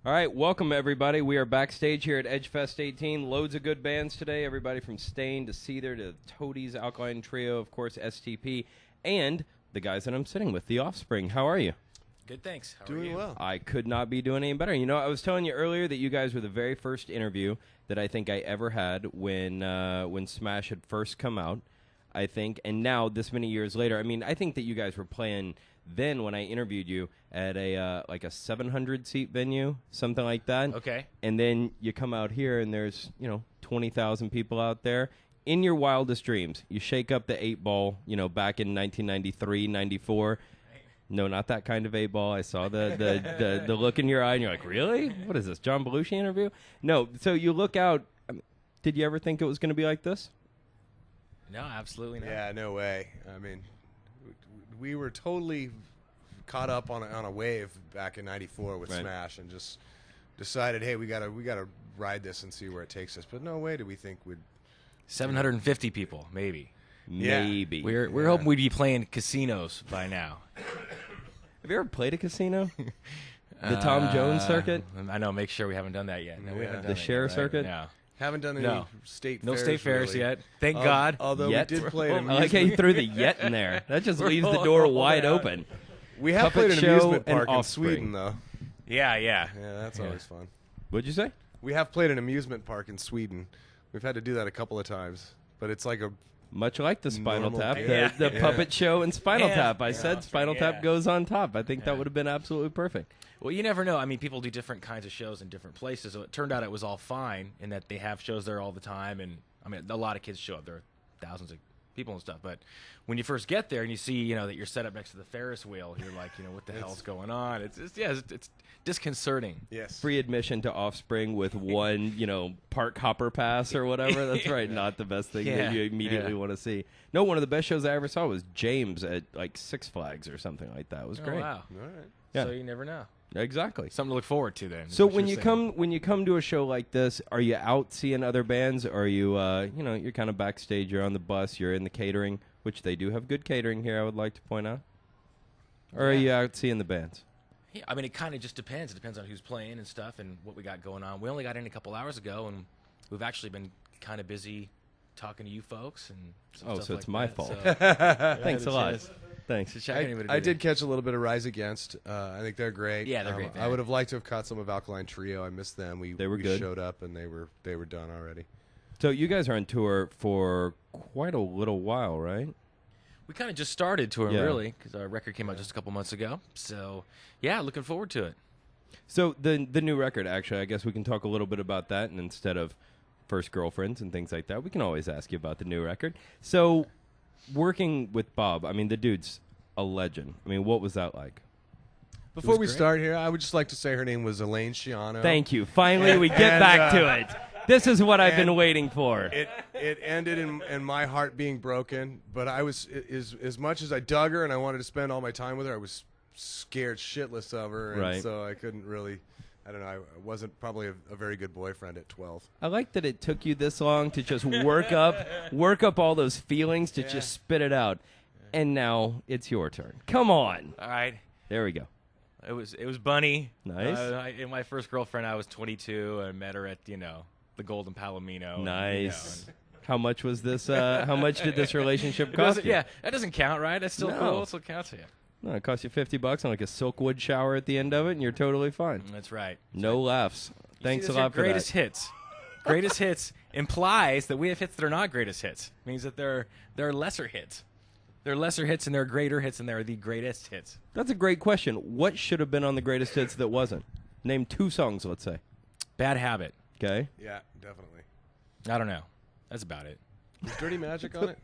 All right, welcome everybody. We are backstage here at Edgefest 18. Loads of good bands today. Everybody from Stain to Seether to Toadies, Alkaline Trio, of course, STP, and the guys that I'm sitting with, the Offspring. How are you? Good, thanks. How are Doing you? well. I could not be doing any better. You know, I was telling you earlier that you guys were the very first interview that I think I ever had when Smash had first come out, I think. And now, this many years later, I mean, I think that you guys were playing then when I interviewed you at a like a 700-seat venue, something like that. Okay. And then you come out here and there's, 20,000 people out there. In your wildest dreams, you shake up the 8-ball, back in 1993, 94. No, not that kind of 8-ball. I saw the look in your eye and you're like, really? What is this, John Belushi interview? No, so you look out. Did you ever think it was going to be like this? No, absolutely not. Yeah, no way. I mean, we were totally caught up on a wave back in '94 with Right. Smash, and just decided, hey, we gotta ride this and see where it takes us. But no way did we think we'd. 750 people, maybe. Yeah. Maybe. We're hoping we'd be playing casinos by now. Have you ever played a casino? The Tom Jones circuit? I know. Make sure we haven't done that yet. No, we Yeah. haven't done The that share yet. circuit? No. Haven't done any No. state No fairs. state fairs really. yet. Thank God. Although Yet? we did play an I like how you amusement. threw the yet in there. That just We're leaves the holding door out. wide open. We have Puppet played an show amusement and park in Offspring. Sweden, though. Yeah. Yeah, that's always fun. What'd you say? We have played an amusement park in Sweden. We've had to do that a couple of times, but it's like a Much like the Spinal Normal Tap, day. the Yeah. puppet show and Spinal Yeah. Tap. I Yeah. said Spinal Yeah. Tap goes on top. I think Yeah. that would have been absolutely perfect. Well, you never know. I mean, people do different kinds of shows in different places. So it turned out it was all fine in that they have shows there all the time. And, I mean, a lot of kids show up. There are thousands of people and stuff. But when you first get there and you see, that you're set up next to the Ferris wheel, you're like, what the hell's going on? It's disconcerting. yes. Free admission to Offspring with one, park hopper pass or whatever. That's right. Not the best thing Yeah. that you immediately Yeah. want to see. No, one of the best shows I ever saw was James at like Six Flags or something like that. It was Oh, great. wow. All right. Yeah. So you never know. Exactly. Something to look forward to then. is So what when you're you saying. come to a show like this, are you out seeing other bands? Or are you you're kind of backstage, you're on the bus, you're in the catering, which they do have good catering here, I would like to point out. Or are Yeah. you out seeing the bands? Yeah, I mean, it kind of just depends. It depends on who's playing and stuff and what we got going on. We only got in a couple hours ago, and we've actually been kind of busy talking to you folks. And some Oh, stuff so like it's my that. fault. So, Thanks a lot. Thanks. to check anybody I do did catch a little bit of Rise Against. I think they're great. Yeah, they're great I band. would have liked to have caught some of Alkaline Trio. I missed them. They were we good. showed up and they were done already. So you guys are on tour for quite a little while, right? We kind of just started touring, Yeah. really, because our record came out just a couple months ago. So, yeah, looking forward to it. So the new record, actually, I guess we can talk a little bit about that, and instead of first girlfriends and things like that, we can always ask you about the new record. So working with Bob, I mean, the dude's a legend. I mean, what was that like? Before we great. start here, I would just like to say her name was Elaine Schiano. Thank you. Finally, we get back to it. This is what I've been and waiting for. It ended in my heart being broken, but I was as much as I dug her and I wanted to spend all my time with her, I was scared shitless of her, and Right. so I couldn't really. I don't know. I wasn't probably a very good boyfriend at 12. I like that it took you this long to just work up all those feelings to just spit it out. And now it's your turn. Come on. All right. There we go. It was Bunny. Nice. In my first girlfriend, I was 22. I met her at, the Golden Palomino. and, Nice. How much was this? How much did this relationship It cost doesn't- you? yeah, that doesn't count, right? That's still No. cool. It still counts, yeah. No, it cost you $50 on like a Silkwood shower at the end of it, and you're totally fine. That's right. No laughs. Thanks a See, those are lot for greatest that. hits. Greatest hits implies that we have hits that are not greatest hits. It means that there are lesser hits. There are lesser hits and there are greater hits and there are the greatest hits. That's a great question. What should have been on the greatest hits that wasn't? Name 2 songs, let's say. Bad Habit. Okay. Yeah, definitely. I don't know. That's about it. Was Dirty Magic on it?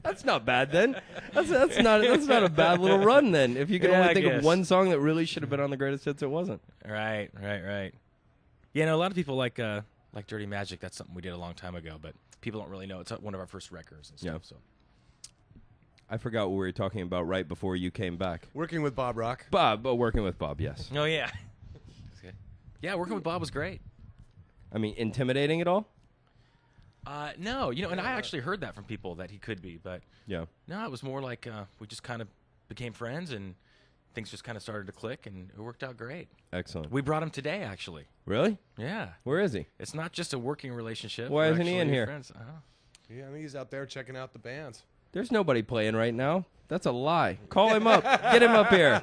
That's not bad then. That's not a bad little run then. If you could Yeah, only I think of guess. one song that really should have been on the greatest hits, it wasn't. Right. Yeah, no, a lot of people like Dirty Magic. That's something we did a long time ago, but people don't really know. It's one of our first records and stuff. Yeah. So I forgot what we were talking about right before you came back. Working with Bob Rock. Bob, working with Bob, yes. Oh yeah. That's good. Yeah, working with Bob was great. I mean, intimidating at all? No, and I actually heard that from people that he could be, but Yeah. no, it was more like we just kind of became friends and things just kind of started to click, and it worked out great. Excellent. We brought him today, actually. Really? Yeah. Where is he? It's not just a working relationship. Why We're isn't he in actually here? friends. Yeah, I think he's out there checking out the bands. There's nobody playing right now. That's a lie. Call him up. Get him up here.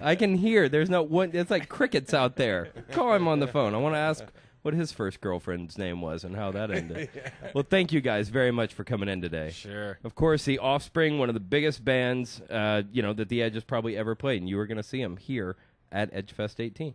I can hear. There's no one. It's like crickets out there. Call him on the phone. I want to ask what his first girlfriend's name was and how that ended. Well, thank you guys very much for coming in today. Sure. Of course, the Offspring, one of the biggest bands, that the Edge has probably ever played, and you were going to see them here at Edgefest 18.